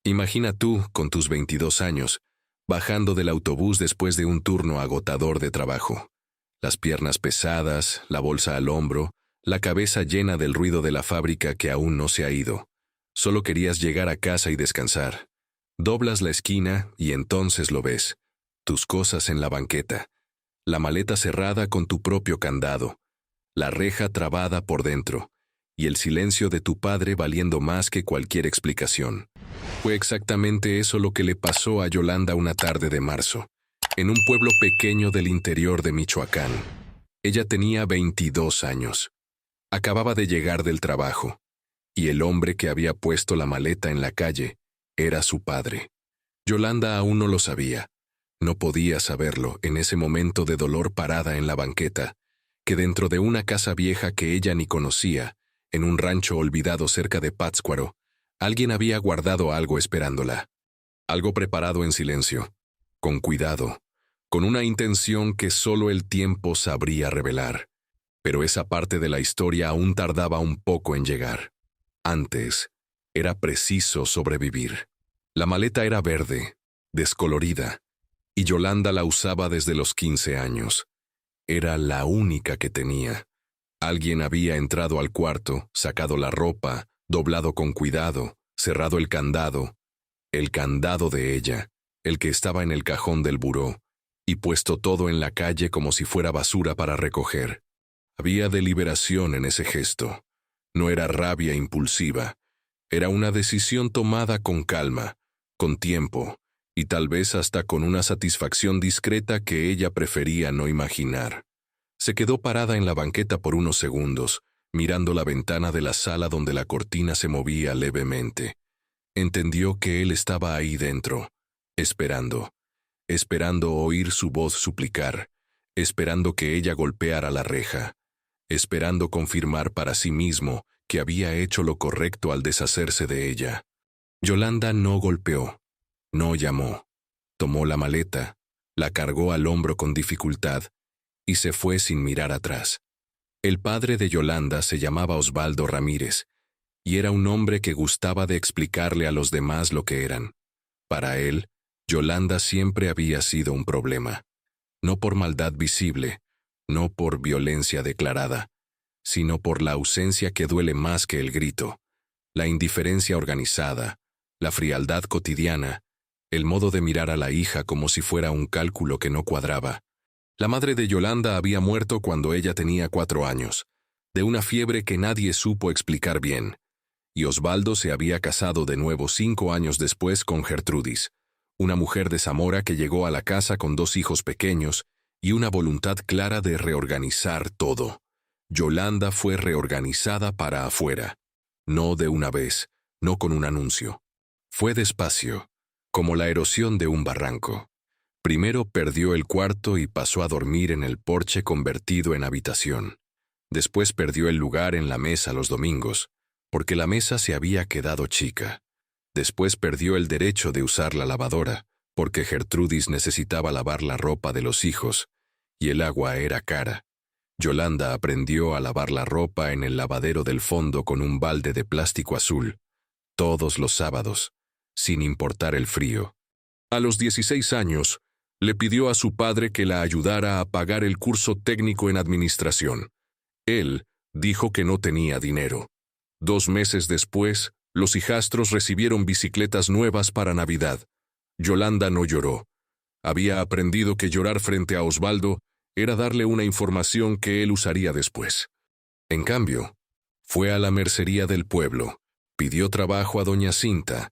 Imagina tú, con tus 22 años, bajando del autobús después de un turno agotador de trabajo. Las piernas pesadas, la bolsa al hombro, la cabeza llena del ruido de la fábrica que aún no se ha ido. Solo querías llegar a casa y descansar. Doblas la esquina y entonces lo ves. Tus cosas en la banqueta. La maleta cerrada con tu propio candado. La reja trabada por dentro. Y el silencio de tu padre valiendo más que cualquier explicación. Fue exactamente eso lo que le pasó a Yolanda una tarde de marzo, en un pueblo pequeño del interior de Michoacán. Ella tenía 22 años. Acababa de llegar del trabajo, y el hombre que había puesto la maleta en la calle era su padre. Yolanda aún no lo sabía. No podía saberlo en ese momento de dolor parada en la banqueta, que dentro de una casa vieja que ella ni conocía, en un rancho olvidado cerca de Pátzcuaro, alguien había guardado algo esperándola. Algo preparado en silencio, con cuidado, con una intención que solo el tiempo sabría revelar. Pero esa parte de la historia aún tardaba un poco en llegar. Antes, era preciso sobrevivir. La maleta era verde, descolorida, y Yolanda la usaba desde los 15 años. Era la única que tenía. Alguien había entrado al cuarto, sacado la ropa, doblado con cuidado, cerrado el candado de ella, el que estaba en el cajón del buró, y puesto todo en la calle como si fuera basura para recoger. Había deliberación en ese gesto. No era rabia impulsiva. Era una decisión tomada con calma, con tiempo, y tal vez hasta con una satisfacción discreta que ella prefería no imaginar. Se quedó parada en la banqueta por unos segundos, mirando la ventana de la sala donde la cortina se movía levemente. Entendió que él estaba ahí dentro, esperando oír su voz suplicar, esperando que ella golpeara la reja, esperando confirmar para sí mismo que había hecho lo correcto al deshacerse de ella. Yolanda no golpeó, no llamó, tomó la maleta, la cargó al hombro con dificultad y se fue sin mirar atrás. El padre de Yolanda se llamaba Osvaldo Ramírez, y era un hombre que gustaba de explicarle a los demás lo que eran. Para él, Yolanda siempre había sido un problema. No por maldad visible, no por violencia declarada, sino por la ausencia que duele más que el grito, la indiferencia organizada, la frialdad cotidiana, el modo de mirar a la hija como si fuera un cálculo que no cuadraba. La madre de Yolanda había muerto cuando ella tenía 4 años, de una fiebre que nadie supo explicar bien, y Osvaldo se había casado de nuevo 5 años después con Gertrudis, una mujer de Zamora que llegó a la casa con 2 hijos pequeños y una voluntad clara de reorganizar todo. Yolanda fue reorganizada para afuera, no de una vez, no con un anuncio. Fue despacio, como la erosión de un barranco. Primero perdió el cuarto y pasó a dormir en el porche convertido en habitación. Después perdió el lugar en la mesa los domingos, porque la mesa se había quedado chica. Después perdió el derecho de usar la lavadora, porque Gertrudis necesitaba lavar la ropa de los hijos, y el agua era cara. Yolanda aprendió a lavar la ropa en el lavadero del fondo con un balde de plástico azul, todos los sábados, sin importar el frío. A los 16 años, le pidió a su padre que la ayudara a pagar el curso técnico en administración. Él dijo que no tenía dinero. 2 meses después, los hijastros recibieron bicicletas nuevas para Navidad. Yolanda no lloró. Había aprendido que llorar frente a Osvaldo era darle una información que él usaría después. En cambio, fue a la mercería del pueblo, pidió trabajo a doña Cinta,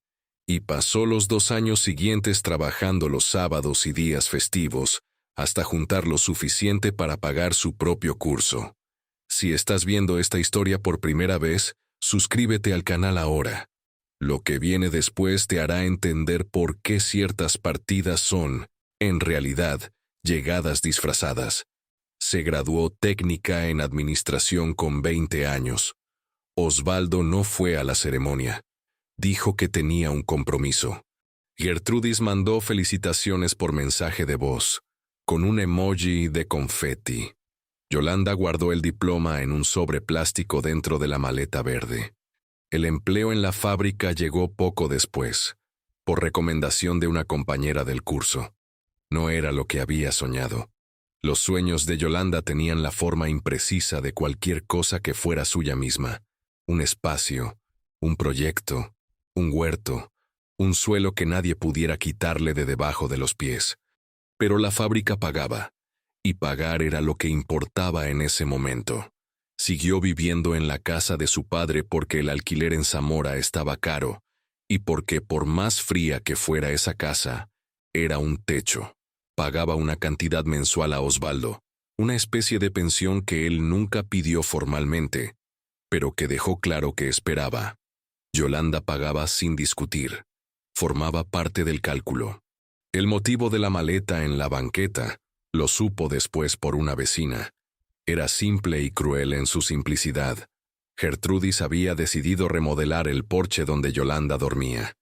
y pasó los 2 años siguientes trabajando los sábados y días festivos, hasta juntar lo suficiente para pagar su propio curso. Si estás viendo esta historia por primera vez, suscríbete al canal ahora. Lo que viene después te hará entender por qué ciertas partidas son, en realidad, llegadas disfrazadas. Se graduó técnica en administración con 20 años. Osvaldo no fue a la ceremonia. Dijo que tenía un compromiso. Gertrudis mandó felicitaciones por mensaje de voz, con un emoji de confeti. Yolanda guardó el diploma en un sobre plástico dentro de la maleta verde. El empleo en la fábrica llegó poco después. por recomendación de una compañera del curso. No era lo que había soñado. Los sueños de Yolanda tenían la forma imprecisa de cualquier cosa que fuera suya misma. Un espacio, un proyecto, un huerto, un suelo que nadie pudiera quitarle de debajo de los pies. Pero la fábrica pagaba, y pagar era lo que importaba en ese momento. Siguió viviendo en la casa de su padre porque el alquiler en Zamora estaba caro, y porque por más fría que fuera esa casa, era un techo. Pagaba una cantidad mensual a Osvaldo, una especie de pensión que él nunca pidió formalmente, pero que dejó claro que esperaba. Yolanda pagaba sin discutir. Formaba parte del cálculo. El motivo de la maleta en la banqueta lo supo después por una vecina. Era simple y cruel en su simplicidad. Gertrudis había decidido remodelar el porche donde Yolanda dormía.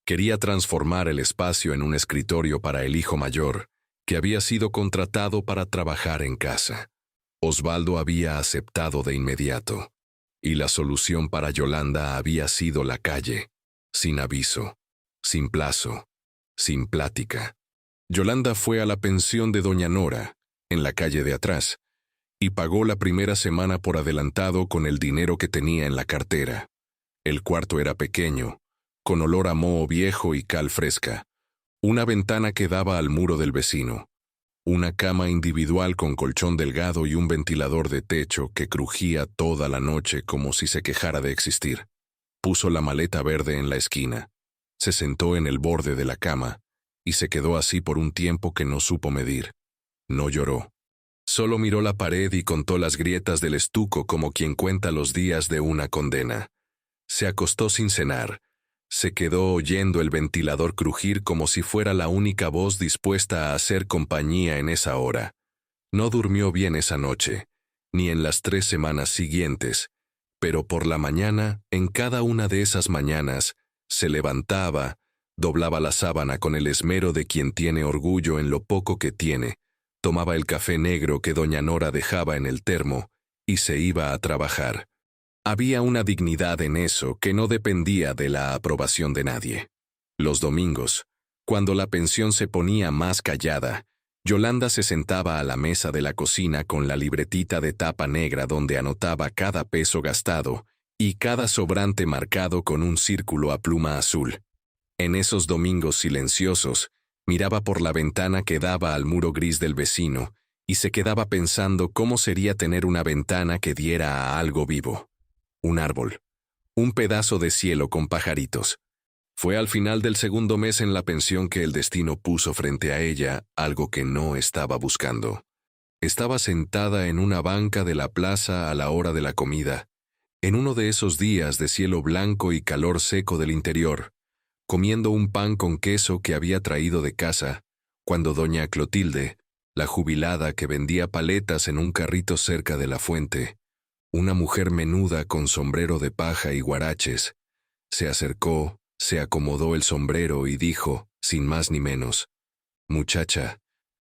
Quería transformar el espacio en un escritorio para el hijo mayor, que había sido contratado para trabajar en casa. Osvaldo había aceptado de inmediato, y la solución para Yolanda había sido la calle, sin aviso, sin plazo, sin plática. Yolanda fue a la pensión de doña Nora, en la calle de atrás, y pagó la primera semana por adelantado con el dinero que tenía en la cartera. El cuarto era pequeño, con olor a moho viejo y cal fresca. Una ventana que daba al muro del vecino. Una cama individual con colchón delgado y un ventilador de techo que crujía toda la noche como si se quejara de existir. Puso la maleta verde en la esquina. Se sentó en el borde de la cama y se quedó así por un tiempo que no supo medir. No lloró. Solo miró la pared y contó las grietas del estuco como quien cuenta los días de una condena. Se acostó sin cenar. Se quedó oyendo el ventilador crujir como si fuera la única voz dispuesta a hacer compañía en esa hora. No durmió bien esa noche, ni en las 3 semanas siguientes, pero por la mañana, en cada una de esas mañanas, se levantaba, doblaba la sábana con el esmero de quien tiene orgullo en lo poco que tiene, tomaba el café negro que doña Nora dejaba en el termo y se iba a trabajar. Había una dignidad en eso que no dependía de la aprobación de nadie. Los domingos, cuando la pensión se ponía más callada, Yolanda se sentaba a la mesa de la cocina con la libretita de tapa negra donde anotaba cada peso gastado y cada sobrante marcado con un círculo a pluma azul. En esos domingos silenciosos, miraba por la ventana que daba al muro gris del vecino y se quedaba pensando cómo sería tener una ventana que diera a algo vivo. Un árbol, un pedazo de cielo con pajaritos. Fue al final del segundo mes en la pensión que el destino puso frente a ella algo que no estaba buscando. Estaba sentada en una banca de la plaza a la hora de la comida, en uno de esos días de cielo blanco y calor seco del interior, comiendo un pan con queso que había traído de casa, cuando doña Clotilde, la jubilada que vendía paletas en un carrito cerca de la fuente, una mujer menuda con sombrero de paja y guaraches, se acercó, se acomodó el sombrero y dijo, sin más ni menos, «Muchacha,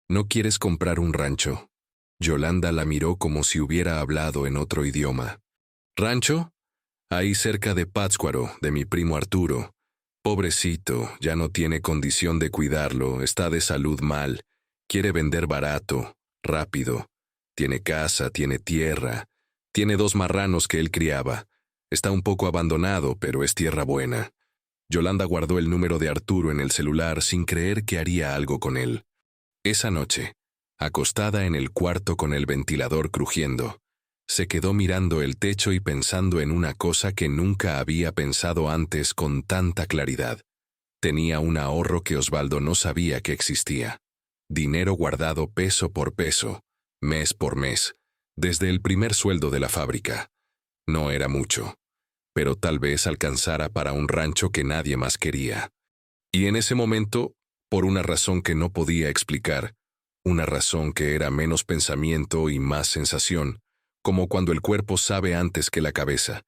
¿no quieres comprar un rancho?» Yolanda la miró como si hubiera hablado en otro idioma. «¿Rancho? Ahí cerca de Pátzcuaro, de mi primo Arturo. Pobrecito, ya no tiene condición de cuidarlo, está de salud mal, quiere vender barato, rápido. Tiene casa, tiene tierra. Tiene 2 marranos que él criaba. Está un poco abandonado, pero es tierra buena». Yolanda guardó el número de Arturo en el celular sin creer que haría algo con él. Esa noche, acostada en el cuarto con el ventilador crujiendo, se quedó mirando el techo y pensando en una cosa que nunca había pensado antes con tanta claridad. Tenía un ahorro que Osvaldo no sabía que existía. Dinero guardado peso por peso, mes por mes, desde el primer sueldo de la fábrica. No era mucho, pero tal vez alcanzara para un rancho que nadie más quería. Y en ese momento, por una razón que no podía explicar, una razón que era menos pensamiento y más sensación, como cuando el cuerpo sabe antes que la cabeza,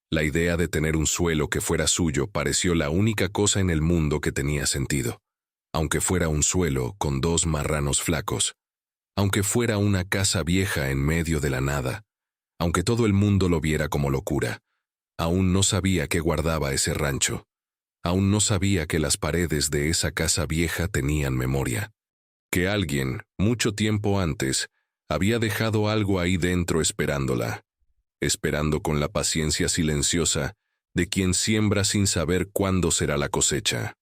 la idea de tener un suelo que fuera suyo pareció la única cosa en el mundo que tenía sentido. Aunque fuera un suelo con 2 marranos flacos, aunque fuera una casa vieja en medio de la nada, aunque todo el mundo lo viera como locura, aún no sabía qué guardaba ese rancho. Aún no sabía que las paredes de esa casa vieja tenían memoria. Que alguien, mucho tiempo antes, había dejado algo ahí dentro esperándola. Esperando con la paciencia silenciosa de quien siembra sin saber cuándo será la cosecha.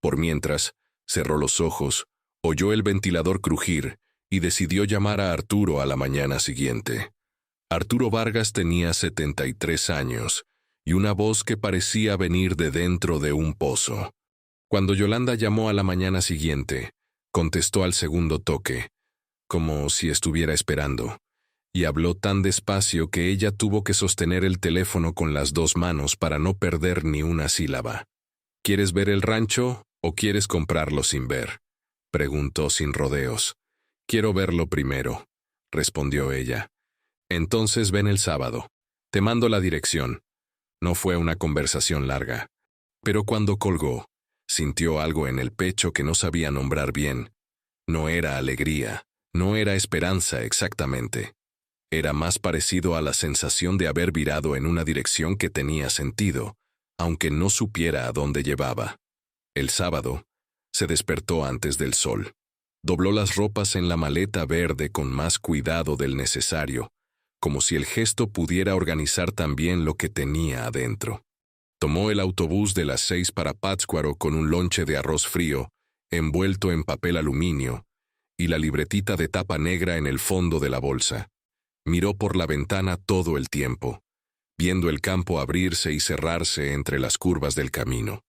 Por mientras, cerró los ojos, oyó el ventilador crujir y decidió llamar a Arturo a la mañana siguiente. Arturo Vargas tenía 73 años y una voz que parecía venir de dentro de un pozo. Cuando Yolanda llamó a la mañana siguiente, contestó al segundo toque, como si estuviera esperando, y habló tan despacio que ella tuvo que sostener el teléfono con las dos manos para no perder ni una sílaba. ¿Quieres ver el rancho o quieres comprarlo sin ver?, preguntó sin rodeos. Quiero verlo primero, respondió ella. Entonces ven el sábado. Te mando la dirección. No fue una conversación larga. Pero cuando colgó, sintió algo en el pecho que no sabía nombrar bien. No era alegría, no era esperanza exactamente. Era más parecido a la sensación de haber virado en una dirección que tenía sentido, aunque no supiera a dónde llevaba. El sábado, se despertó antes del sol. Dobló las ropas en la maleta verde con más cuidado del necesario, como si el gesto pudiera organizar también lo que tenía adentro. Tomó el autobús de las 6 para Pátzcuaro con un lonche de arroz frío, envuelto en papel aluminio, y la libretita de tapa negra en el fondo de la bolsa. Miró por la ventana todo el tiempo, viendo el campo abrirse y cerrarse entre las curvas del camino.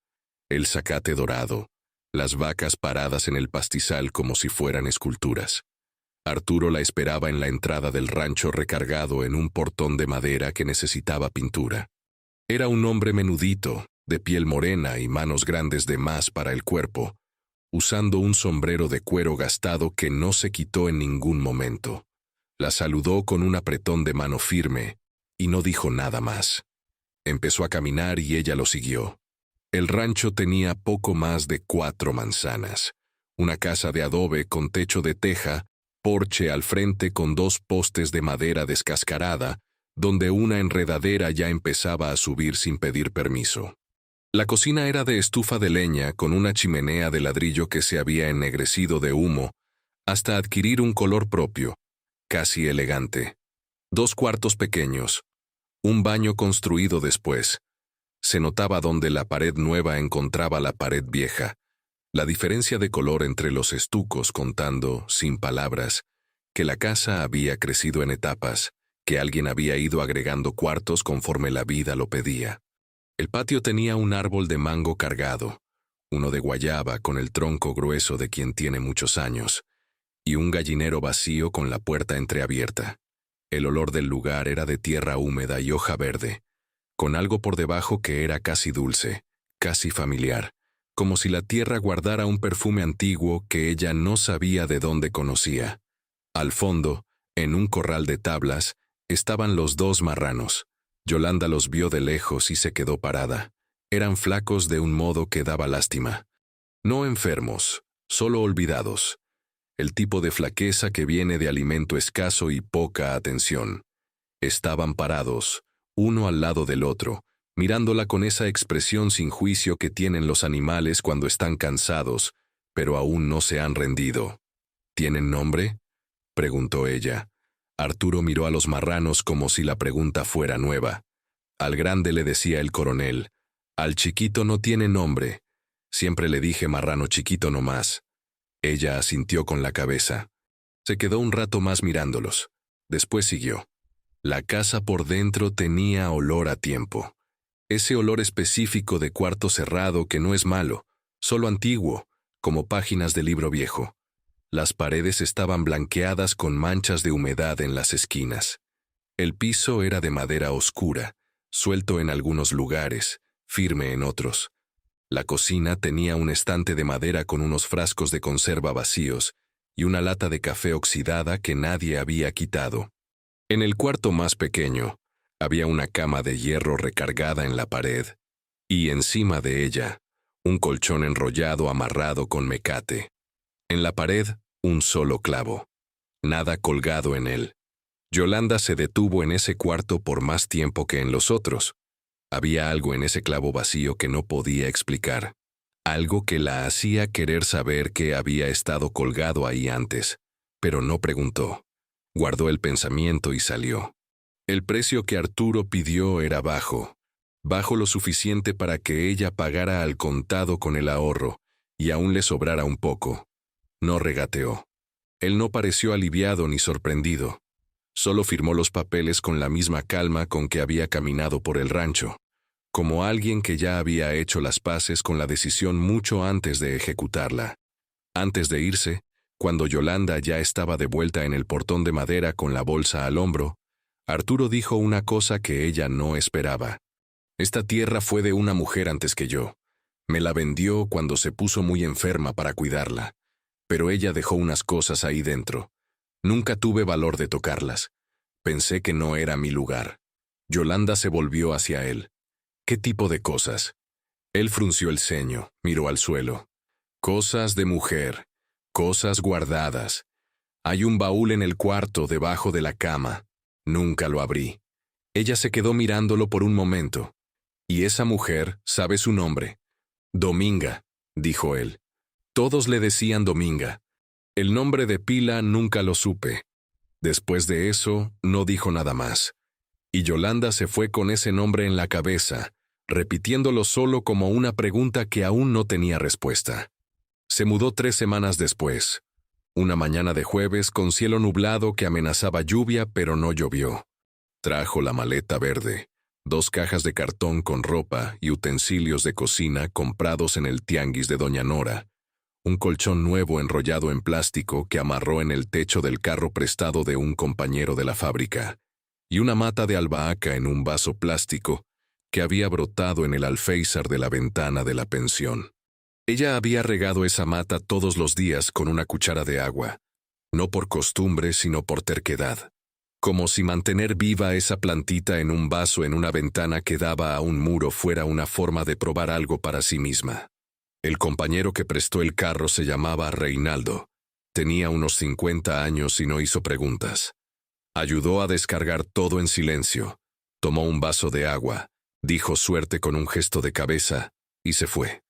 El zacate dorado, las vacas paradas en el pastizal como si fueran esculturas. Arturo la esperaba en la entrada del rancho recargado en un portón de madera que necesitaba pintura. Era un hombre menudito, de piel morena y manos grandes de más para el cuerpo, usando un sombrero de cuero gastado que no se quitó en ningún momento. La saludó con un apretón de mano firme y no dijo nada más. Empezó a caminar y ella lo siguió. El rancho tenía poco más de 4 manzanas. Una casa de adobe con techo de teja, porche al frente con 2 postes de madera descascarada, donde una enredadera ya empezaba a subir sin pedir permiso. La cocina era de estufa de leña con una chimenea de ladrillo que se había ennegrecido de humo hasta adquirir un color propio, casi elegante. 2 cuartos pequeños, un baño construido después. Se notaba donde la pared nueva encontraba la pared vieja, la diferencia de color entre los estucos contando, sin palabras, que la casa había crecido en etapas, que alguien había ido agregando cuartos conforme la vida lo pedía. El patio tenía un árbol de mango cargado, uno de guayaba con el tronco grueso de quien tiene muchos años, y un gallinero vacío con la puerta entreabierta. El olor del lugar era de tierra húmeda y hoja verde, con algo por debajo que era casi dulce, casi familiar, como si la tierra guardara un perfume antiguo que ella no sabía de dónde conocía. Al fondo, en un corral de tablas, estaban los 2 marranos. Yolanda los vio de lejos y se quedó parada. Eran flacos de un modo que daba lástima. No enfermos, solo olvidados. El tipo de flaqueza que viene de alimento escaso y poca atención. Estaban parados, uno al lado del otro, mirándola con esa expresión sin juicio que tienen los animales cuando están cansados, pero aún no se han rendido. ¿Tienen nombre?, preguntó ella. Arturo miró a los marranos como si la pregunta fuera nueva. Al grande le decía el coronel, al chiquito no tiene nombre. Siempre le dije marrano chiquito nomás. Ella asintió con la cabeza. Se quedó un rato más mirándolos. Después siguió. La casa por dentro tenía olor a tiempo. Ese olor específico de cuarto cerrado que no es malo, solo antiguo, como páginas de libro viejo. Las paredes estaban blanqueadas con manchas de humedad en las esquinas. El piso era de madera oscura, suelto en algunos lugares, firme en otros. La cocina tenía un estante de madera con unos frascos de conserva vacíos y una lata de café oxidada que nadie había quitado. En el cuarto más pequeño, había una cama de hierro recargada en la pared, y encima de ella, un colchón enrollado amarrado con mecate. En la pared, un solo clavo. Nada colgado en él. Yolanda se detuvo en ese cuarto por más tiempo que en los otros. Había algo en ese clavo vacío que no podía explicar. Algo que la hacía querer saber que había estado colgado ahí antes, pero no preguntó. Guardó el pensamiento y salió. El precio que Arturo pidió era bajo. Bajo lo suficiente para que ella pagara al contado con el ahorro, y aún le sobrara un poco. No regateó. Él no pareció aliviado ni sorprendido. Solo firmó los papeles con la misma calma con que había caminado por el rancho, como alguien que ya había hecho las paces con la decisión mucho antes de ejecutarla. Antes de irse, cuando Yolanda ya estaba de vuelta en el portón de madera con la bolsa al hombro, Arturo dijo una cosa que ella no esperaba. Esta tierra fue de una mujer antes que yo. Me la vendió cuando se puso muy enferma para cuidarla, pero ella dejó unas cosas ahí dentro. Nunca tuve valor de tocarlas. Pensé que no era mi lugar. Yolanda se volvió hacia él. ¿Qué tipo de cosas? Él frunció el ceño, miró al suelo. Cosas de mujer, cosas guardadas. Hay un baúl en el cuarto debajo de la cama. Nunca lo abrí. Ella se quedó mirándolo por un momento. Y esa mujer sabe su nombre. Dominga, dijo él. Todos le decían Dominga. El nombre de pila nunca lo supe. Después de eso, no dijo nada más. Y Yolanda se fue con ese nombre en la cabeza, repitiéndolo solo como una pregunta que aún no tenía respuesta. Se mudó 3 semanas después. Una mañana de jueves con cielo nublado que amenazaba lluvia, pero no llovió. Trajo la maleta verde, 2 cajas de cartón con ropa y utensilios de cocina comprados en el tianguis de Doña Nora, un colchón nuevo enrollado en plástico que amarró en el techo del carro prestado de un compañero de la fábrica, y una mata de albahaca en un vaso plástico que había brotado en el alféizar de la ventana de la pensión. Ella había regado esa mata todos los días con una cuchara de agua, no por costumbre sino por terquedad, como si mantener viva esa plantita en un vaso en una ventana que daba a un muro fuera una forma de probar algo para sí misma. El compañero que prestó el carro se llamaba Reinaldo. Tenía unos 50 años y no hizo preguntas. Ayudó a descargar todo en silencio. Tomó un vaso de agua, dijo suerte con un gesto de cabeza, y se fue.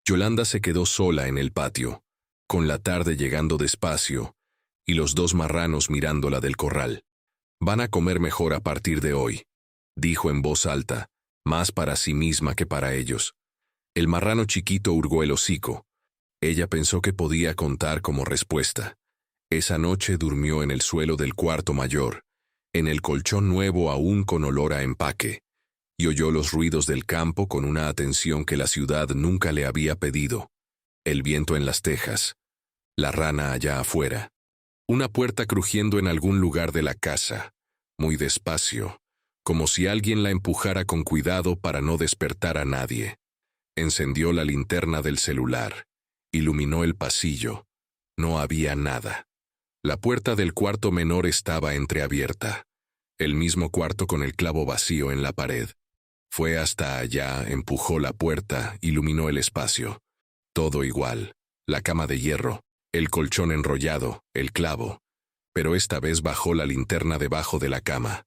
Yolanda se quedó sola en el patio, con la tarde llegando despacio, y los 2 marranos mirándola del corral. Van a comer mejor a partir de hoy, dijo en voz alta, más para sí misma que para ellos. El marrano chiquito hurgó el hocico. Ella pensó que podía contar como respuesta. Esa noche durmió en el suelo del cuarto mayor, en el colchón nuevo aún con olor a empaque, y oyó los ruidos del campo con una atención que la ciudad nunca le había pedido. El viento en las tejas, la rana allá afuera, una puerta crujiendo en algún lugar de la casa, muy despacio, como si alguien la empujara con cuidado para no despertar a nadie. Encendió la linterna del celular, iluminó el pasillo. No había nada. La puerta del cuarto menor estaba entreabierta, el mismo cuarto con el clavo vacío en la pared. Fue hasta allá, empujó la puerta, iluminó el espacio. Todo igual, la cama de hierro, el colchón enrollado, el clavo. Pero esta vez bajó la linterna debajo de la cama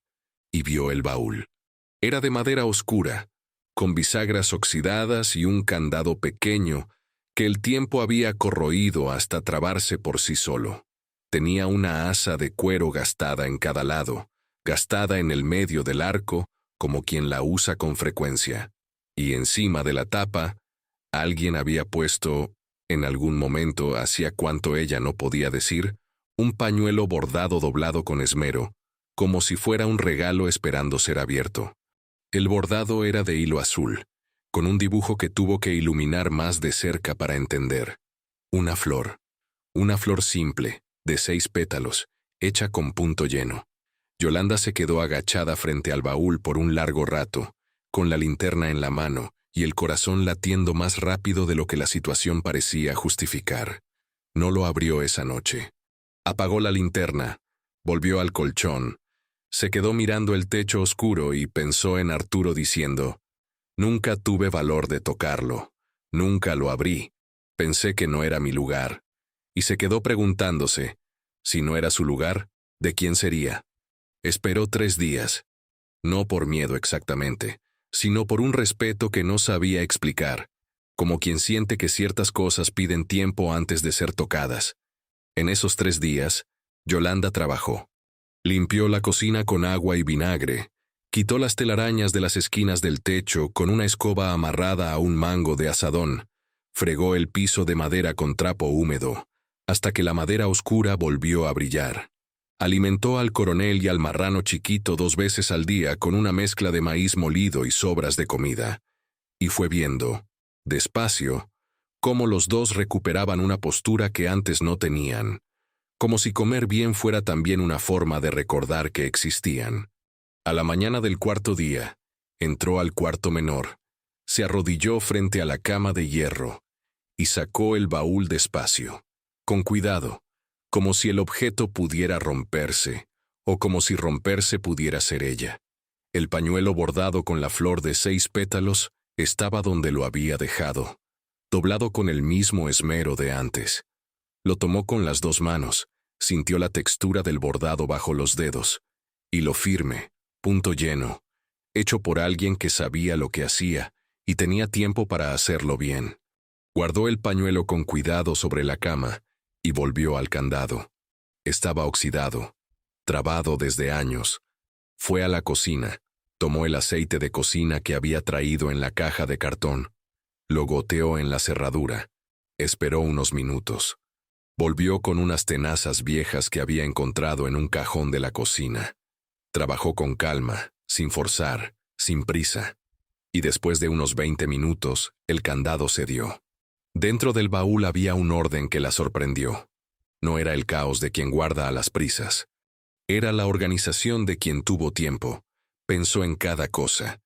y vio el baúl. Era de madera oscura, con bisagras oxidadas y un candado pequeño que el tiempo había corroído hasta trabarse por sí solo. Tenía una asa de cuero gastada en cada lado, gastada en el medio del arco, como quien la usa con frecuencia. Y encima de la tapa, alguien había puesto, en algún momento hacía cuanto ella no podía decir, un pañuelo bordado doblado con esmero, como si fuera un regalo esperando ser abierto. El bordado era de hilo azul, con un dibujo que tuvo que iluminar más de cerca para entender. Una flor simple, de 6 pétalos, hecha con punto lleno. Yolanda se quedó agachada frente al baúl por un largo rato, con la linterna en la mano y el corazón latiendo más rápido de lo que la situación parecía justificar. No lo abrió esa noche. Apagó la linterna, volvió al colchón, se quedó mirando el techo oscuro y pensó en Arturo diciendo, «Nunca tuve valor de tocarlo, nunca lo abrí, pensé que no era mi lugar». Y se quedó preguntándose, si no era su lugar, ¿de quién sería? Esperó 3 días. No por miedo exactamente, sino por un respeto que no sabía explicar, como quien siente que ciertas cosas piden tiempo antes de ser tocadas. En esos 3 días, Yolanda trabajó. Limpió la cocina con agua y vinagre, quitó las telarañas de las esquinas del techo con una escoba amarrada a un mango de azadón, fregó el piso de madera con trapo húmedo, hasta que la madera oscura volvió a brillar. Alimentó al coronel y al marrano chiquito 2 veces al día con una mezcla de maíz molido y sobras de comida. Y fue viendo, despacio, cómo los dos recuperaban una postura que antes no tenían, como si comer bien fuera también una forma de recordar que existían. A la mañana del 4.º día, entró al cuarto menor, se arrodilló frente a la cama de hierro y sacó el baúl despacio, con cuidado, como si el objeto pudiera romperse, o como si romperse pudiera ser ella. El pañuelo bordado con la flor de 6 pétalos estaba donde lo había dejado, doblado con el mismo esmero de antes. Lo tomó con las 2 manos, sintió la textura del bordado bajo los dedos, y lo firme, punto lleno, hecho por alguien que sabía lo que hacía y tenía tiempo para hacerlo bien. Guardó el pañuelo con cuidado sobre la cama y volvió al candado. Estaba oxidado, trabado desde años. Fue a la cocina, tomó el aceite de cocina que había traído en la caja de cartón, lo goteó en la cerradura, esperó unos minutos. Volvió con unas tenazas viejas que había encontrado en un cajón de la cocina. Trabajó con calma, sin forzar, sin prisa. Y después de unos 20 minutos, el candado cedió. Dentro del baúl había un orden que la sorprendió. No era el caos de quien guarda a las prisas. Era la organización de quien tuvo tiempo. Pensó en cada cosa.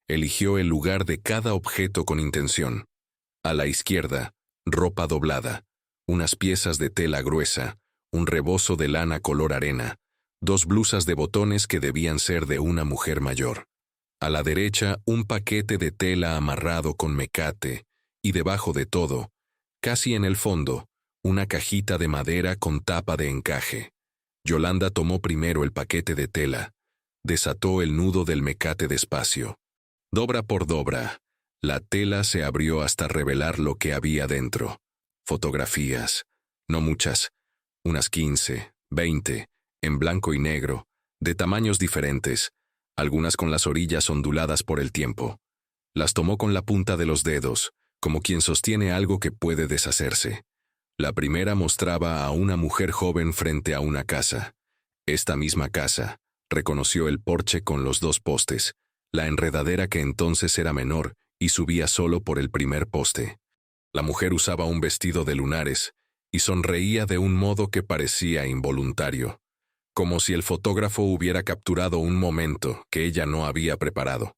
Eligió el lugar de cada objeto con intención. A la izquierda, ropa doblada, unas piezas de tela gruesa, un rebozo de lana color arena, 2 blusas de botones que debían ser de una mujer mayor. A la derecha, un paquete de tela amarrado con mecate, y debajo de todo, casi en el fondo, una cajita de madera con tapa de encaje. Yolanda tomó primero el paquete de tela, desató el nudo del mecate despacio. Dobra por dobra, la tela se abrió hasta revelar lo que había dentro. Fotografías, no muchas, unas 15, 20, en blanco y negro, de tamaños diferentes, algunas con las orillas onduladas por el tiempo. Las tomó con la punta de los dedos, como quien sostiene algo que puede deshacerse. La primera mostraba a una mujer joven frente a una casa. Esta misma casa, reconoció el porche con los 2 postes, la enredadera que entonces era menor y subía solo por el primer poste. La mujer usaba un vestido de lunares y sonreía de un modo que parecía involuntario, como si el fotógrafo hubiera capturado un momento que ella no había preparado.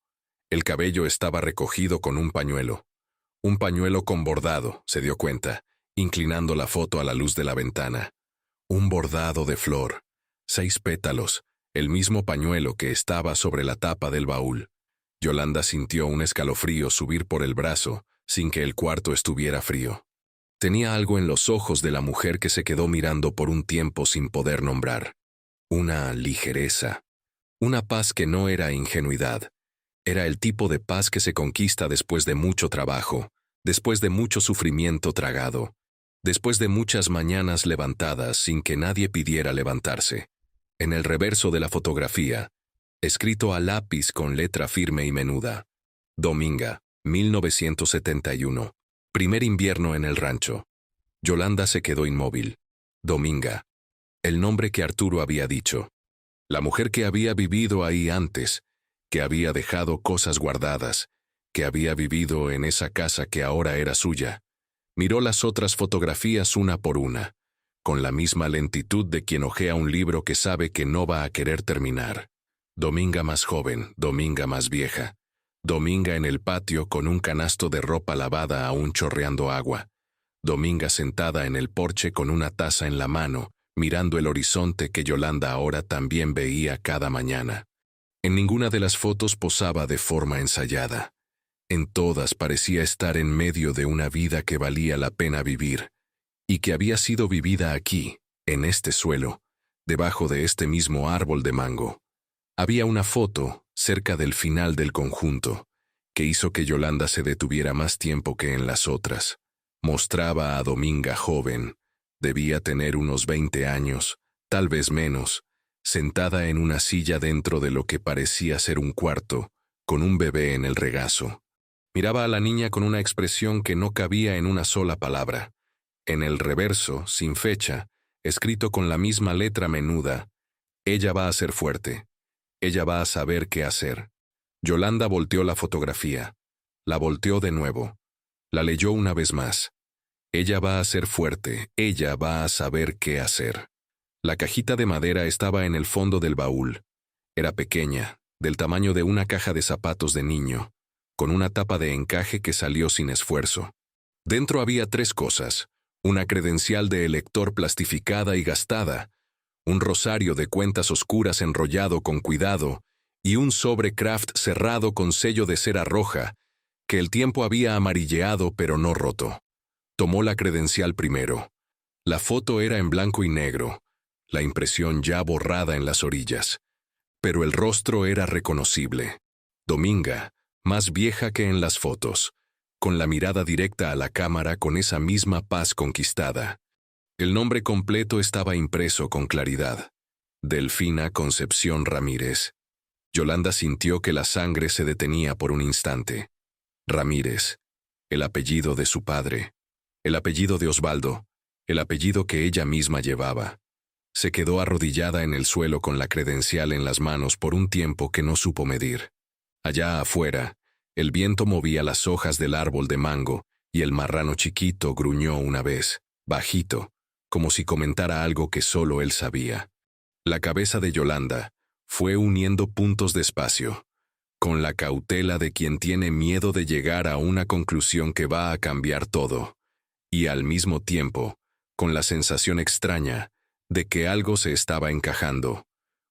El cabello estaba recogido con un pañuelo con bordado, se dio cuenta, inclinando la foto a la luz de la ventana. Un bordado de flor, 6 pétalos, el mismo pañuelo que estaba sobre la tapa del baúl. Yolanda sintió un escalofrío subir por el brazo, sin que el cuarto estuviera frío. Tenía algo en los ojos de la mujer que se quedó mirando por un tiempo sin poder nombrar. Una ligereza, una paz que no era ingenuidad. Era el tipo de paz que se conquista después de mucho trabajo, después de mucho sufrimiento tragado, después de muchas mañanas levantadas sin que nadie pidiera levantarse. En el reverso de la fotografía, escrito a lápiz con letra firme y menuda, Dominga, 1971. Primer invierno en el rancho. Yolanda se quedó inmóvil. Dominga. El nombre que Arturo había dicho. La mujer que había vivido ahí antes, que había dejado cosas guardadas, que había vivido en esa casa que ahora era suya. Miró las otras fotografías una por una, con la misma lentitud de quien hojea un libro que sabe que no va a querer terminar. Dominga más joven, Dominga más vieja. Dominga en el patio con un canasto de ropa lavada aún chorreando agua. Dominga sentada en el porche con una taza en la mano, mirando el horizonte que Yolanda ahora también veía cada mañana. En ninguna de las fotos posaba de forma ensayada. En todas parecía estar en medio de una vida que valía la pena vivir, y que había sido vivida aquí, en este suelo, debajo de este mismo árbol de mango. Había una foto, cerca del final del conjunto, que hizo que Yolanda se detuviera más tiempo que en las otras. Mostraba a Dominga joven, debía tener unos 20 años, tal vez menos, sentada en una silla dentro de lo que parecía ser un cuarto, con un bebé en el regazo. Miraba a la niña con una expresión que no cabía en una sola palabra. En el reverso, sin fecha, escrito con la misma letra menuda, ella va a ser fuerte. Ella va a saber qué hacer. Yolanda volteó la fotografía. La volteó de nuevo. La leyó una vez más. Ella va a ser fuerte. Ella va a saber qué hacer. La cajita de madera estaba en el fondo del baúl. Era pequeña, del tamaño de una caja de zapatos de niño, con una tapa de encaje que salió sin esfuerzo. Dentro había 3 cosas: una credencial de elector plastificada y gastada, un rosario de cuentas oscuras enrollado con cuidado y un sobre Kraft cerrado con sello de cera roja, que el tiempo había amarilleado pero no roto. Tomó la credencial primero. La foto era en blanco y negro, la impresión ya borrada en las orillas. Pero el rostro era reconocible. Dominga, más vieja que en las fotos, con la mirada directa a la cámara con esa misma paz conquistada. El nombre completo estaba impreso con claridad: Delfina Concepción Ramírez. Yolanda sintió que la sangre se detenía por un instante. Ramírez, el apellido de su padre, el apellido de Osvaldo, el apellido que ella misma llevaba. Se quedó arrodillada en el suelo con la credencial en las manos por un tiempo que no supo medir. Allá afuera, el viento movía las hojas del árbol de mango y el marrano chiquito gruñó una vez, bajito, como si comentara algo que solo él sabía. La cabeza de Yolanda fue uniendo puntos despacio, con la cautela de quien tiene miedo de llegar a una conclusión que va a cambiar todo, y al mismo tiempo, con la sensación extraña de que algo se estaba encajando,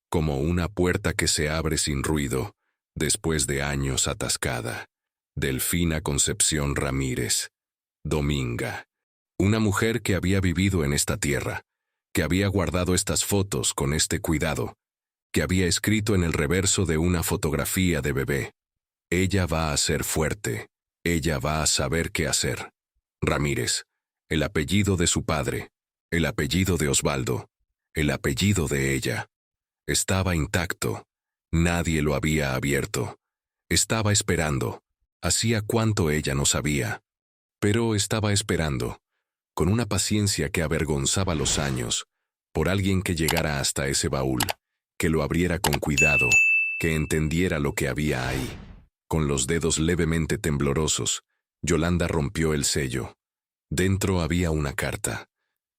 como una puerta que se abre sin ruido, después de años atascada. Delfina Concepción Ramírez. Dominga. Una mujer que había vivido en esta tierra, que había guardado estas fotos con este cuidado, que había escrito en el reverso de una fotografía de bebé: ella va a ser fuerte, ella va a saber qué hacer. Ramírez, el apellido de su padre, el apellido de Osvaldo, el apellido de ella. Estaba intacto, nadie lo había abierto. Estaba esperando, hacía cuánto ella no sabía. Pero estaba esperando, con una paciencia que avergonzaba los años, por alguien que llegara hasta ese baúl, que lo abriera con cuidado, que entendiera lo que había ahí. Con los dedos levemente temblorosos, Yolanda rompió el sello. Dentro había una carta.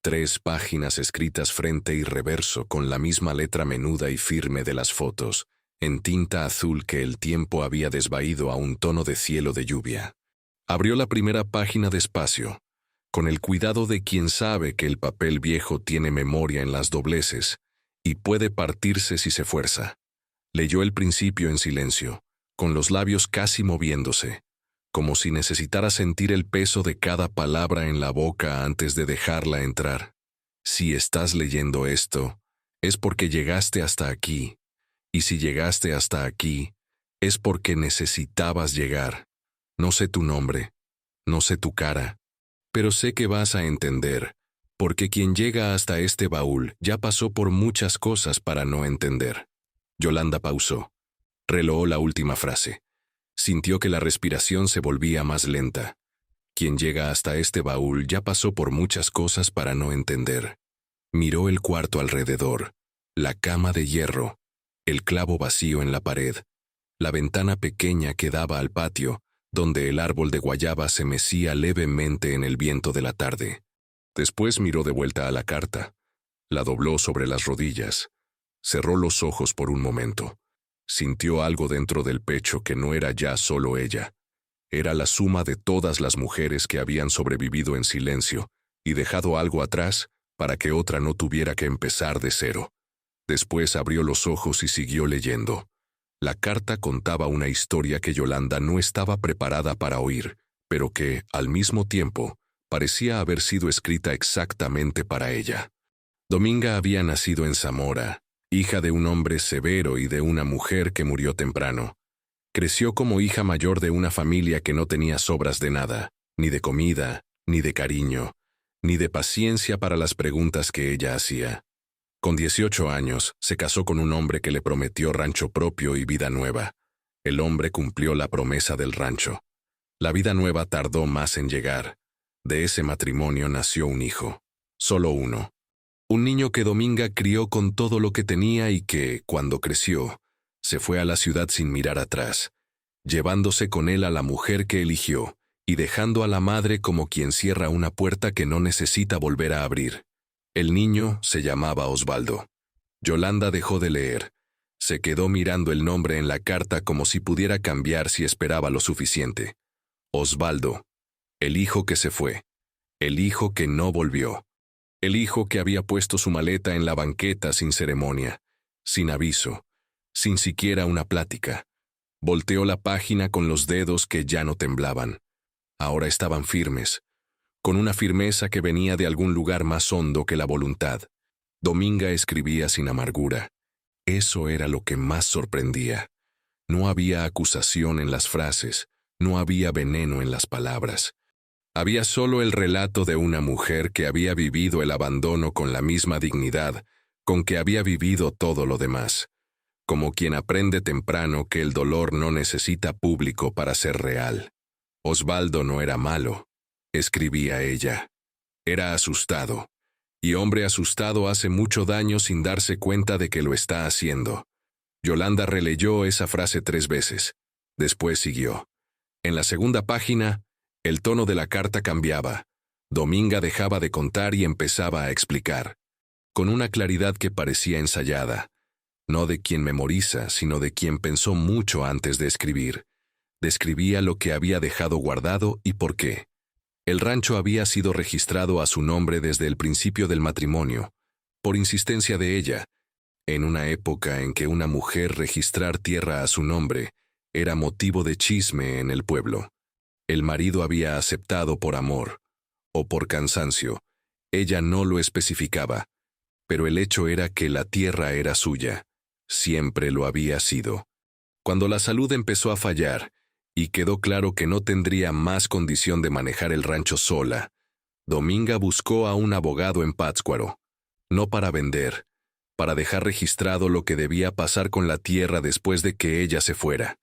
3 páginas escritas frente y reverso con la misma letra menuda y firme de las fotos, en tinta azul que el tiempo había desvaído a un tono de cielo de lluvia. Abrió la primera página despacio, con el cuidado de quien sabe que el papel viejo tiene memoria en las dobleces y puede partirse si se fuerza. Leyó el principio en silencio, con los labios casi moviéndose, como si necesitara sentir el peso de cada palabra en la boca antes de dejarla entrar. Si estás leyendo esto, es porque llegaste hasta aquí, y si llegaste hasta aquí, es porque necesitabas llegar. No sé tu nombre, no sé tu cara, pero sé que vas a entender, porque quien llega hasta este baúl ya pasó por muchas cosas para no entender. Yolanda pausó. Reloó la última frase. Sintió que la respiración se volvía más lenta. Quien llega hasta este baúl ya pasó por muchas cosas para no entender. Miró el cuarto alrededor, la cama de hierro, el clavo vacío en la pared, la ventana pequeña que daba al patio, donde el árbol de guayaba se mecía levemente en el viento de la tarde. Después miró de vuelta a la carta, la dobló sobre las rodillas, cerró los ojos por un momento. Sintió algo dentro del pecho que no era ya solo ella. Era la suma de todas las mujeres que habían sobrevivido en silencio y dejado algo atrás para que otra no tuviera que empezar de cero. Después abrió los ojos y siguió leyendo. La carta contaba una historia que Yolanda no estaba preparada para oír, pero que, al mismo tiempo, parecía haber sido escrita exactamente para ella. Dominga había nacido en Zamora, hija de un hombre severo y de una mujer que murió temprano. Creció como hija mayor de una familia que no tenía sobras de nada, ni de comida, ni de cariño, ni de paciencia para las preguntas que ella hacía. Con 18 años, se casó con un hombre que le prometió rancho propio y vida nueva. El hombre cumplió la promesa del rancho. La vida nueva tardó más en llegar. De ese matrimonio nació un hijo. Solo uno. Un niño que Dominga crió con todo lo que tenía y que, cuando creció, se fue a la ciudad sin mirar atrás, llevándose con él a la mujer que eligió y dejando a la madre como quien cierra una puerta que no necesita volver a abrir. El niño se llamaba Osvaldo. Yolanda dejó de leer. Se quedó mirando el nombre en la carta como si pudiera cambiar si esperaba lo suficiente. Osvaldo, el hijo que se fue, el hijo que no volvió, el hijo que había puesto su maleta en la banqueta sin ceremonia, sin aviso, sin siquiera una plática. Volteó la página con los dedos que ya no temblaban. Ahora estaban firmes, con una firmeza que venía de algún lugar más hondo que la voluntad. Dominga escribía sin amargura. Eso era lo que más sorprendía. No había acusación en las frases, no había veneno en las palabras. Había solo el relato de una mujer que había vivido el abandono con la misma dignidad con que había vivido todo lo demás, como quien aprende temprano que el dolor no necesita público para ser real. Osvaldo no era malo, escribía ella. Era asustado, y hombre asustado hace mucho daño sin darse cuenta de que lo está haciendo. Yolanda releyó esa frase 3 veces. Después siguió. En la segunda página, el tono de la carta cambiaba. Dominga dejaba de contar y empezaba a explicar, con una claridad que parecía ensayada, no de quien memoriza, sino de quien pensó mucho antes de escribir. Describía lo que había dejado guardado y por qué. El rancho había sido registrado a su nombre desde el principio del matrimonio, por insistencia de ella, en una época en que una mujer registrar tierra a su nombre era motivo de chisme en el pueblo. El marido había aceptado por amor, o por cansancio. Ella no lo especificaba, pero el hecho era que la tierra era suya. Siempre lo había sido. Cuando la salud empezó a fallar, y quedó claro que no tendría más condición de manejar el rancho sola, Dominga buscó a un abogado en Pátzcuaro, no para vender, para dejar registrado lo que debía pasar con la tierra después de que ella se fuera.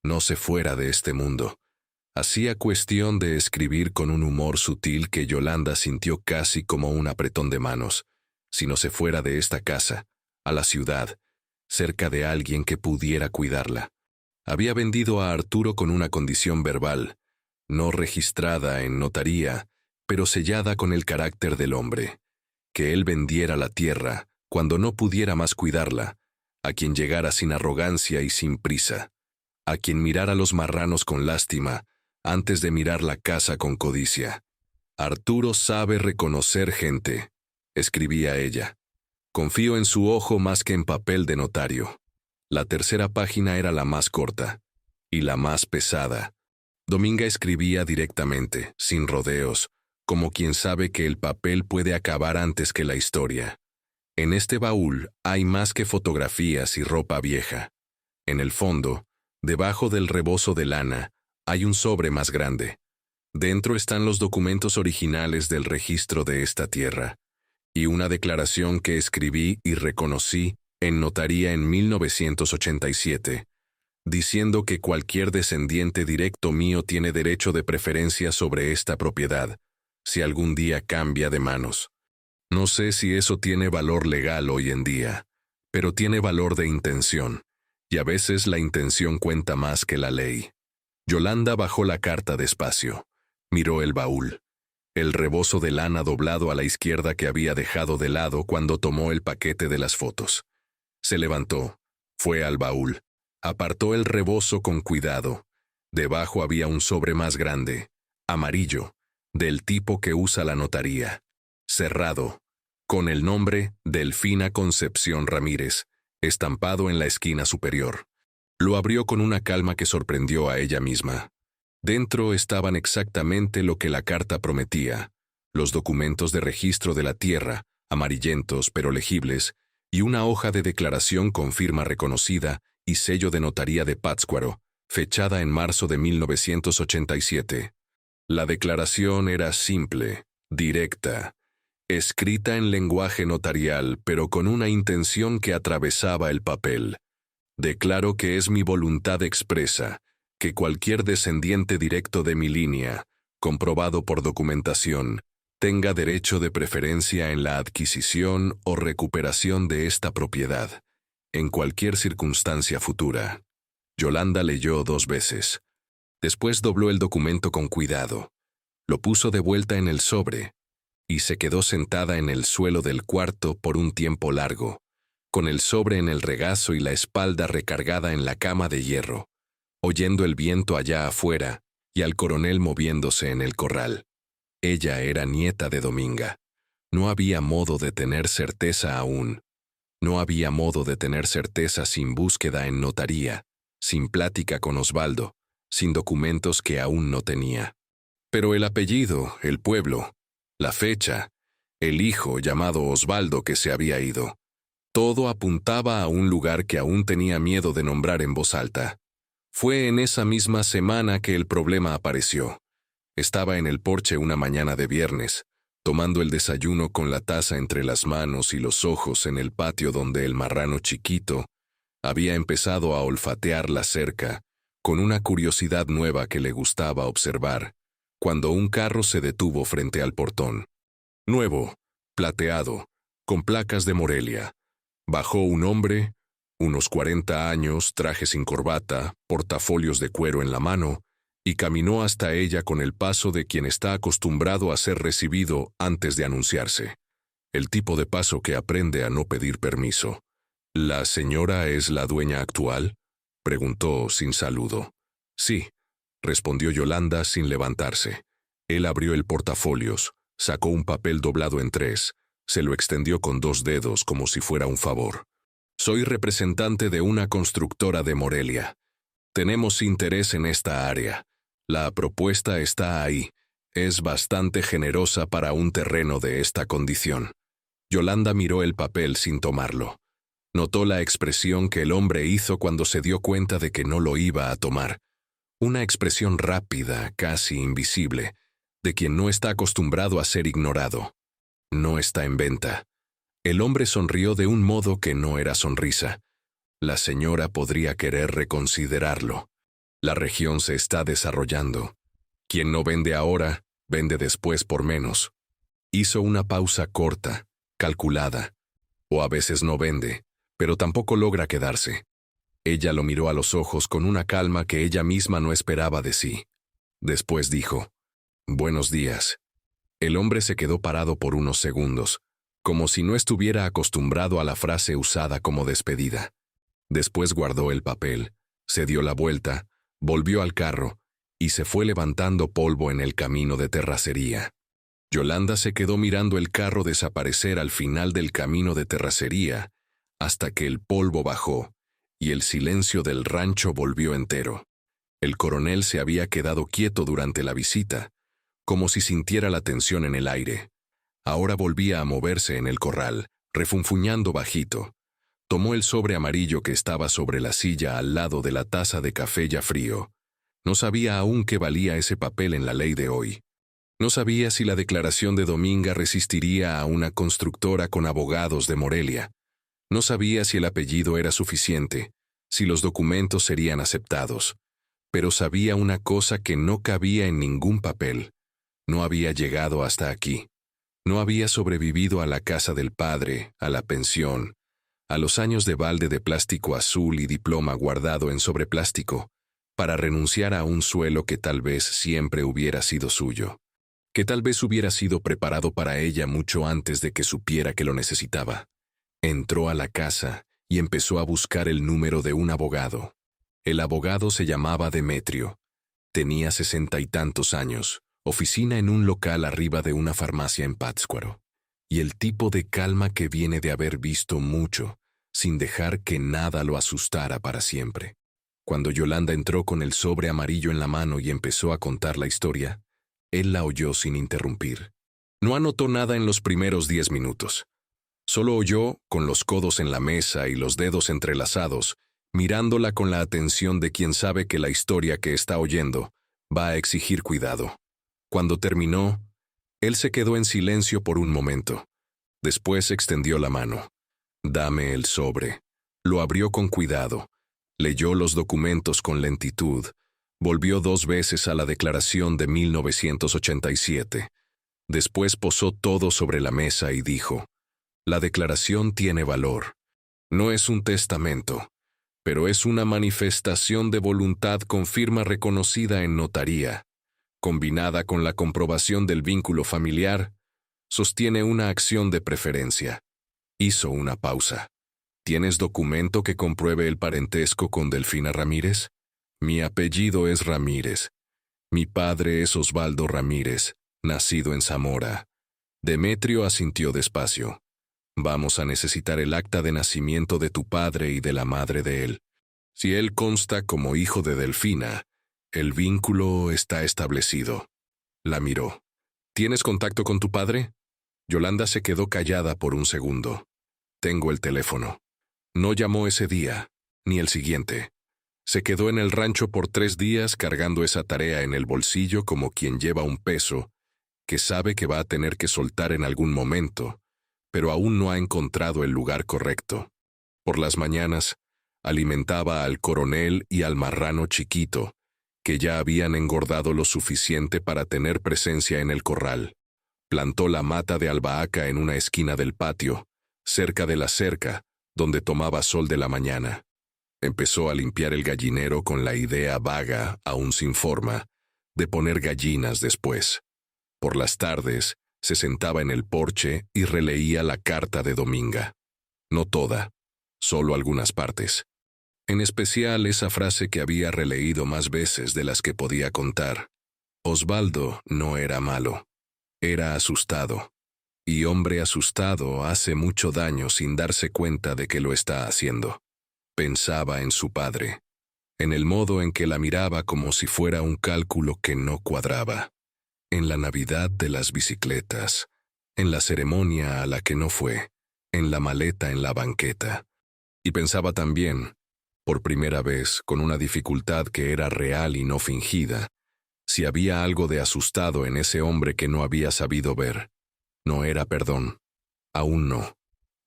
No se fuera de este mundo. Hacía cuestión de escribir con un humor sutil que Yolanda sintió casi como un apretón de manos. Si no se fuera de esta casa, a la ciudad, cerca de alguien que pudiera cuidarla. Había vendido a Arturo con una condición verbal, no registrada en notaría, pero sellada con el carácter del hombre. Que él vendiera la tierra cuando no pudiera más cuidarla, a quien llegara sin arrogancia y sin prisa, a quien mirara los marranos con lástima, antes de mirar la casa con codicia. Arturo sabe reconocer gente, escribía ella. Confío en su ojo más que en papel de notario. La tercera página era la más corta, y la más pesada. Dominga escribía directamente, sin rodeos, como quien sabe que el papel puede acabar antes que la historia. En este baúl hay más que fotografías y ropa vieja. En el fondo, debajo del rebozo de lana, hay un sobre más grande. Dentro están los documentos originales del registro de esta tierra, y una declaración que escribí y reconocí en notaría en 1987, diciendo que cualquier descendiente directo mío tiene derecho de preferencia sobre esta propiedad, si algún día cambia de manos. No sé si eso tiene valor legal hoy en día, pero tiene valor de intención, y a veces la intención cuenta más que la ley. Yolanda bajó la carta despacio, miró el baúl, el rebozo de lana doblado a la izquierda que había dejado de lado cuando tomó el paquete de las fotos. Se levantó, fue al baúl, apartó el rebozo con cuidado. Debajo había un sobre más grande, amarillo, del tipo que usa la notaría, cerrado, con el nombre Delfina Concepción Ramírez, estampado en la esquina superior. Lo abrió con una calma que sorprendió a ella misma. Dentro estaban exactamente lo que la carta prometía: los documentos de registro de la tierra, amarillentos pero legibles, y una hoja de declaración con firma reconocida y sello de notaría de Pátzcuaro, fechada en marzo de 1987. La declaración era simple, directa, escrita en lenguaje notarial, pero con una intención que atravesaba el papel. Declaro que es mi voluntad expresa que cualquier descendiente directo de mi línea, comprobado por documentación, tenga derecho de preferencia en la adquisición o recuperación de esta propiedad, en cualquier circunstancia futura. Yolanda leyó 2 veces. Después dobló el documento con cuidado, lo puso de vuelta en el sobre, y se quedó sentada en el suelo del cuarto por un tiempo largo, con el sobre en el regazo y la espalda recargada en la cama de hierro, oyendo el viento allá afuera y al coronel moviéndose en el corral. Ella era nieta de Dominga. No había modo de tener certeza aún. No había modo de tener certeza sin búsqueda en notaría, sin plática con Osvaldo, sin documentos que aún no tenía. Pero el apellido, el pueblo, la fecha, el hijo llamado Osvaldo que se había ido, todo apuntaba a un lugar que aún tenía miedo de nombrar en voz alta. Fue en esa misma semana que el problema apareció. Estaba en el porche una mañana de viernes, tomando el desayuno con la taza entre las manos y los ojos en el patio donde el marrano chiquito había empezado a olfatear la cerca, con una curiosidad nueva que le gustaba observar, cuando un carro se detuvo frente al portón. Nuevo, plateado, con placas de Morelia. Bajó un hombre, unos 40 años, traje sin corbata, portafolios de cuero en la mano, y caminó hasta ella con el paso de quien está acostumbrado a ser recibido antes de anunciarse. El tipo de paso que aprende a no pedir permiso. ¿La señora es la dueña actual?, preguntó sin saludo. Sí, respondió Yolanda sin levantarse. Él abrió el portafolios, sacó un papel doblado en 3, se lo extendió con 2 dedos como si fuera un favor. Soy representante de una constructora de Morelia. Tenemos interés en esta área. La propuesta está ahí. Es bastante generosa para un terreno de esta condición. Yolanda miró el papel sin tomarlo. Notó la expresión que el hombre hizo cuando se dio cuenta de que no lo iba a tomar. Una expresión rápida, casi invisible, de quien no está acostumbrado a ser ignorado. No está en venta. El hombre sonrió de un modo que no era sonrisa. La señora podría querer reconsiderarlo. La región se está desarrollando. Quien no vende ahora, vende después por menos. Hizo una pausa corta, calculada. O a veces no vende, pero tampoco logra quedarse. Ella lo miró a los ojos con una calma que ella misma no esperaba de sí. Después dijo, «Buenos días». El hombre se quedó parado por unos segundos, como si no estuviera acostumbrado a la frase usada como despedida. Después guardó el papel, se dio la vuelta, volvió al carro y se fue levantando polvo en el camino de terracería. Yolanda se quedó mirando el carro desaparecer al final del camino de terracería hasta que el polvo bajó y el silencio del rancho volvió entero. El coronel se había quedado quieto durante la visita, como si sintiera la tensión en el aire. Ahora volvía a moverse en el corral, refunfuñando bajito. Tomó el sobre amarillo que estaba sobre la silla al lado de la taza de café ya frío. No sabía aún qué valía ese papel en la ley de hoy. No sabía si la declaración de Dominga resistiría a una constructora con abogados de Morelia. No sabía si el apellido era suficiente, si los documentos serían aceptados. Pero sabía una cosa que no cabía en ningún papel. No había llegado hasta aquí. No había sobrevivido a la casa del padre, a la pensión, a los años de balde de plástico azul y diploma guardado en sobreplástico, para renunciar a un suelo que tal vez siempre hubiera sido suyo, que tal vez hubiera sido preparado para ella mucho antes de que supiera que lo necesitaba. Entró a la casa y empezó a buscar el número de un abogado. El abogado se llamaba Demetrio. Tenía 60 y tantos años, oficina en un local arriba de una farmacia en Pátzcuaro, y el tipo de calma que viene de haber visto mucho, sin dejar que nada lo asustara para siempre. Cuando Yolanda entró con el sobre amarillo en la mano y empezó a contar la historia, él la oyó sin interrumpir. No anotó nada en los primeros 10 minutos. Solo oyó, con los codos en la mesa y los dedos entrelazados, mirándola con la atención de quien sabe que la historia que está oyendo va a exigir cuidado. Cuando terminó, él se quedó en silencio por un momento. Después extendió la mano. «Dame el sobre». Lo abrió con cuidado. Leyó los documentos con lentitud. Volvió 2 veces a la declaración de 1987. Después posó todo sobre la mesa y dijo: «La declaración tiene valor. No es un testamento, pero es una manifestación de voluntad con firma reconocida en notaría. Combinada con la comprobación del vínculo familiar, sostiene una acción de preferencia». Hizo una pausa. «¿Tienes documento que compruebe el parentesco con Delfina Ramírez? Mi apellido es Ramírez. Mi padre es Osvaldo Ramírez, nacido en Zamora». Demetrio asintió despacio. «Vamos a necesitar el acta de nacimiento de tu padre y de la madre de él. Si él consta como hijo de Delfina, el vínculo está establecido». La miró. «¿Tienes contacto con tu padre?» Yolanda se quedó callada por un segundo. «Tengo el teléfono». No llamó ese día, ni el siguiente. Se quedó en el rancho por 3 días cargando esa tarea en el bolsillo como quien lleva un peso que sabe que va a tener que soltar en algún momento, pero aún no ha encontrado el lugar correcto. Por las mañanas, alimentaba al coronel y al marrano chiquito, que ya habían engordado lo suficiente para tener presencia en el corral. Plantó la mata de albahaca en una esquina del patio, cerca de la cerca, donde tomaba sol de la mañana. Empezó a limpiar el gallinero con la idea vaga, aún sin forma, de poner gallinas después. Por las tardes, se sentaba en el porche y releía la carta de Dominga. No toda, solo algunas partes. En especial esa frase que había releído más veces de las que podía contar. Osvaldo no era malo, era asustado. Y hombre asustado hace mucho daño sin darse cuenta de que lo está haciendo. Pensaba en su padre, en el modo en que la miraba como si fuera un cálculo que no cuadraba, en la Navidad de las bicicletas, en la ceremonia a la que no fue, en la maleta en la banqueta. Y pensaba también, por primera vez, con una dificultad que era real y no fingida, si había algo de asustado en ese hombre que no había sabido ver. No era perdón. Aún no.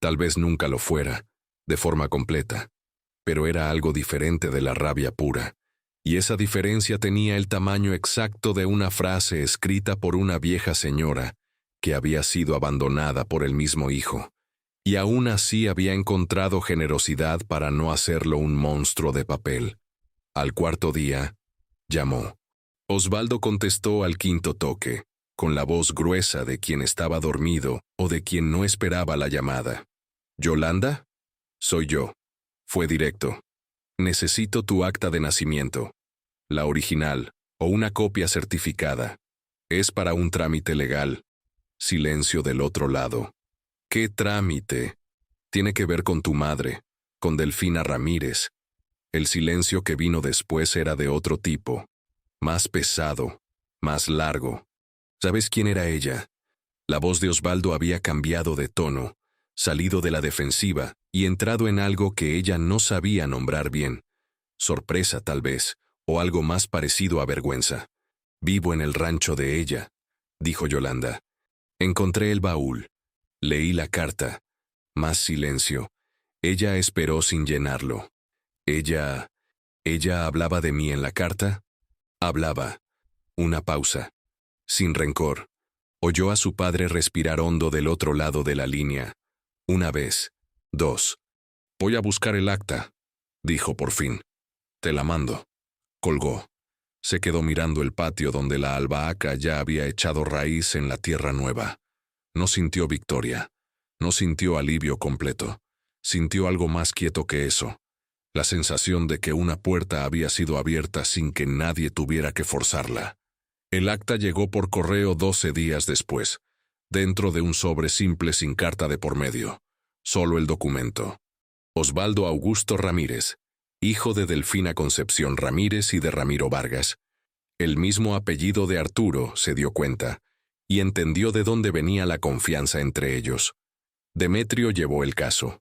Tal vez nunca lo fuera, de forma completa. Pero era algo diferente de la rabia pura. Y esa diferencia tenía el tamaño exacto de una frase escrita por una vieja señora que había sido abandonada por el mismo hijo. Y aún así había encontrado generosidad para no hacerlo un monstruo de papel. Al 4.º día, llamó. Osvaldo contestó al 5.º toque, con la voz gruesa de quien estaba dormido o de quien no esperaba la llamada. «¿Yolanda?» «Soy yo». Fue directo. «Necesito tu acta de nacimiento. La original, o una copia certificada. Es para un trámite legal». Silencio del otro lado. «¿Qué trámite?» «Tiene que ver con tu madre, con Delfina Ramírez». El silencio que vino después era de otro tipo. Más pesado, más largo. ¿Sabes quién era ella? La voz de Osvaldo había cambiado de tono, salido de la defensiva y entrado en algo que ella no sabía nombrar bien. Sorpresa, tal vez, o algo más parecido a vergüenza. «Vivo en el rancho de ella», dijo Yolanda. «Encontré el baúl. Leí la carta. Más silencio. Ella esperó sin llenarlo. ¿Ella hablaba de mí en la carta?» Hablaba. Una pausa. Sin rencor. Oyó a su padre respirar hondo del otro lado de la línea. 1 vez. 2. «Voy a buscar el acta», dijo por fin. «Te la mando». Colgó. Se quedó mirando el patio donde la albahaca ya había echado raíz en la tierra nueva. No sintió victoria. No sintió alivio completo. Sintió algo más quieto que eso. La sensación de que una puerta había sido abierta sin que nadie tuviera que forzarla. El acta llegó por correo 12 días después, dentro de un sobre simple sin carta de por medio. Solo el documento. Osvaldo Augusto Ramírez, hijo de Delfina Concepción Ramírez y de Ramiro Vargas. El mismo apellido de Arturo, se dio cuenta, y entendió de dónde venía la confianza entre ellos. Demetrio llevó el caso.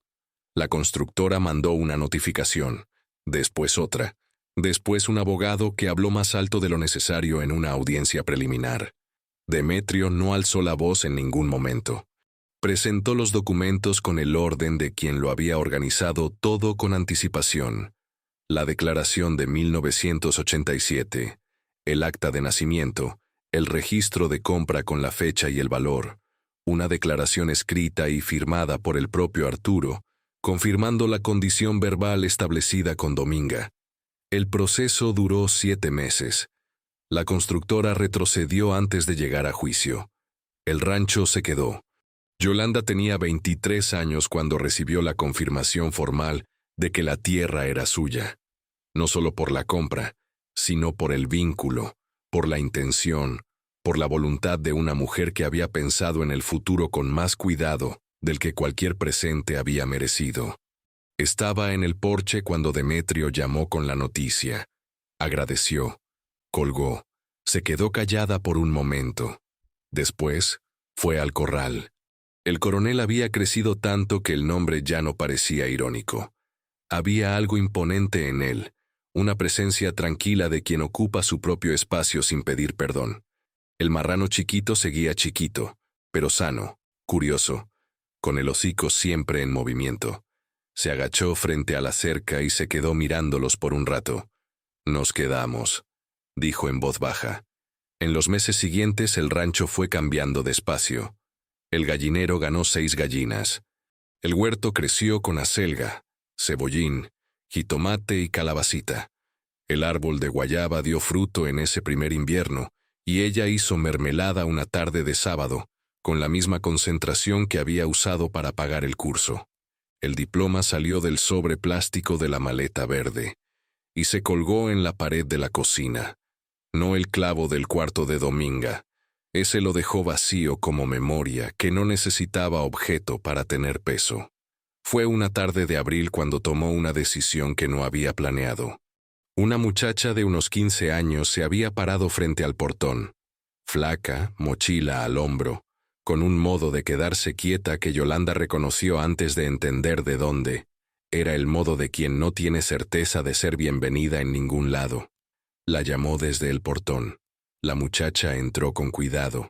La constructora mandó una notificación. después otra, después un abogado que habló más alto de lo necesario en una audiencia preliminar. Demetrio no alzó la voz en ningún momento. Presentó los documentos con el orden de quien lo había organizado todo con anticipación. La declaración de 1987, el acta de nacimiento, el registro de compra con la fecha y el valor, una declaración escrita y firmada por el propio Arturo, confirmando la condición verbal establecida con Dominga. El proceso duró 7 meses. La constructora retrocedió antes de llegar a juicio. El rancho se quedó. Yolanda tenía 23 años cuando recibió la confirmación formal de que la tierra era suya, no solo por la compra, sino por el vínculo, por la intención, por la voluntad de una mujer que había pensado en el futuro con más cuidado del que cualquier presente había merecido. Estaba en el porche cuando Demetrio llamó con la noticia. Agradeció, colgó, se quedó callada por un momento. Después, fue al corral. El coronel había crecido tanto que el nombre ya no parecía irónico. Había algo imponente en él, una presencia tranquila de quien ocupa su propio espacio sin pedir perdón. El marrano chiquito seguía chiquito, pero sano, curioso, con el hocico siempre en movimiento. Se agachó frente a la cerca y se quedó mirándolos por un rato. «Nos quedamos», dijo en voz baja. En los meses siguientes el rancho fue cambiando despacio. El gallinero ganó 6 gallinas. El huerto creció con acelga, cebollín, jitomate y calabacita. El árbol de guayaba dio fruto en ese primer invierno, y ella hizo mermelada una tarde de sábado, con la misma concentración que había usado para pagar el curso. El diploma salió del sobre plástico de la maleta verde, y se colgó en la pared de la cocina. No el clavo del cuarto de Dominga. Ese lo dejó vacío como memoria que no necesitaba objeto para tener peso. Fue una tarde de abril cuando tomó una decisión que no había planeado. Una muchacha de unos 15 años se había parado frente al portón, flaca, mochila al hombro, con un modo de quedarse quieta que Yolanda reconoció antes de entender de dónde. Era el modo de quien no tiene certeza de ser bienvenida en ningún lado. La llamó desde el portón. La muchacha entró con cuidado.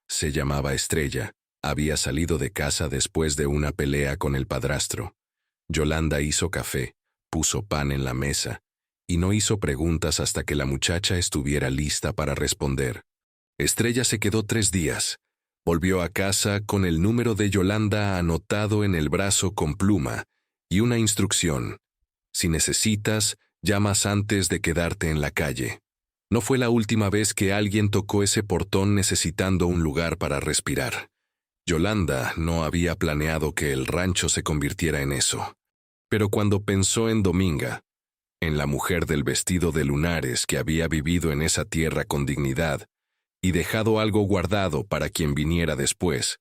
Se llamaba Estrella. Había salido de casa después de una pelea con el padrastro. Yolanda hizo café, puso pan en la mesa, y no hizo preguntas hasta que la muchacha estuviera lista para responder. Estrella se quedó 3 días. Volvió a casa con el número de Yolanda anotado en el brazo con pluma y una instrucción. Si necesitas, llamas antes de quedarte en la calle. No fue la última vez que alguien tocó ese portón necesitando un lugar para respirar. Yolanda no había planeado que el rancho se convirtiera en eso. Pero cuando pensó en Dominga, en la mujer del vestido de lunares que había vivido en esa tierra con dignidad y dejado algo guardado para quien viniera después,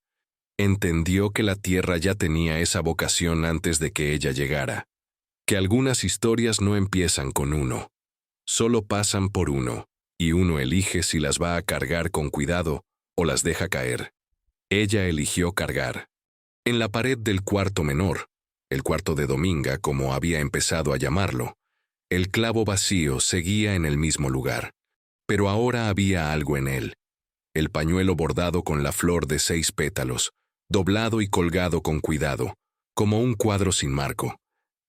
entendió que la tierra ya tenía esa vocación antes de que ella llegara. Que algunas historias no empiezan con uno, solo pasan por uno, y uno elige si las va a cargar con cuidado o las deja caer. Ella eligió cargar. En la pared del cuarto menor, el cuarto de Dominga como había empezado a llamarlo, el clavo vacío seguía en el mismo lugar. Pero ahora había algo en él. El pañuelo bordado con la flor de 6 pétalos, doblado y colgado con cuidado, como un cuadro sin marco.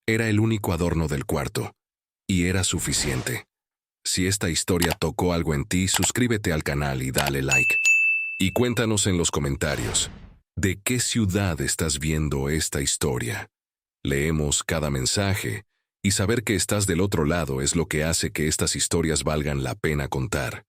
Era el único adorno del cuarto, y era suficiente. Si esta historia tocó algo en ti, suscríbete al canal y dale like. Y cuéntanos en los comentarios, ¿de qué ciudad estás viendo esta historia? Leemos cada mensaje, y saber que estás del otro lado es lo que hace que estas historias valgan la pena contar.